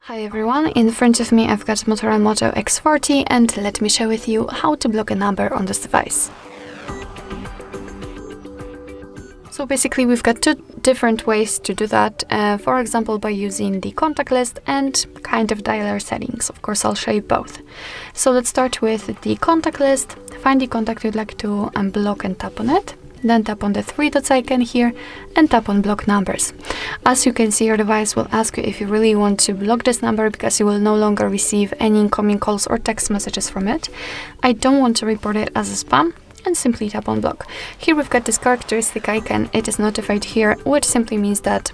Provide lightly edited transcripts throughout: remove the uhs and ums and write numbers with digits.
Hi everyone, in front of me I've got Motorola Moto X40 and let me share with you how to block a number on this device. So basically we've got two different ways to do that, for example by using the contact list and kind of dialer settings. Of course I'll show you both. So let's start with the contact list. Find the contact you'd like to unblock and tap on it. Then tap on the three dots icon here and tap on block numbers. As you can see, your device will ask you if you really want to block this number because you will no longer receive any incoming calls or text messages from it. I don't want to report it as a spam and simply tap on block. Here we've got this characteristic icon, it is notified here, which simply means that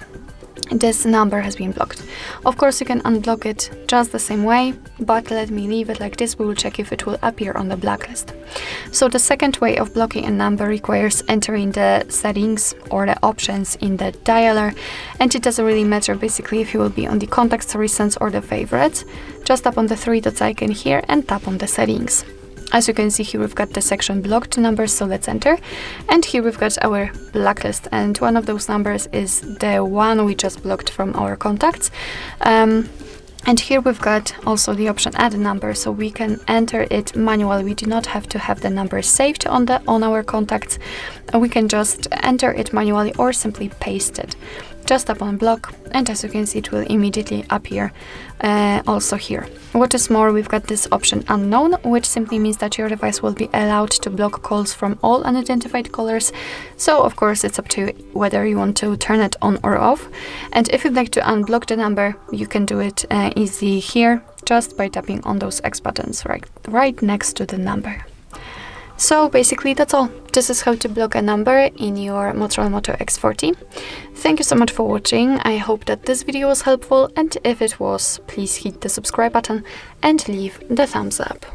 this number has been blocked. Of course you can unblock it just the same way, but let me leave it like this. We will check if it will appear on the blacklist. So the second way of blocking a number requires entering the settings or the options in the dialer, and it doesn't really matter basically if you will be on the contacts, recents or the favorites. Just tap on the three dots icon here and tap on the settings. As you can see here, we've got the section blocked numbers, so let's enter. And here we've got our blacklist, and one of those numbers is the one we just blocked from our contacts. And here we've got also the option add a number, so we can enter it manually. We do not have to have the number saved on our contacts. We can just enter it manually or simply paste it. Just tap on block, and as you can see, it will immediately appear also here. What is more, we've got this option unknown, which simply means that your device will be allowed to block calls from all unidentified callers. So of course it's up to you whether you want to turn it on or off. And if you'd like to unblock the number, you can do it easily here just by tapping on those X buttons right next to the number. So basically that's all. This is how to block a number in your Motorola Moto X40. Thank you so much for watching. I hope that this video was helpful, and if it was, please hit the subscribe button and leave the thumbs up.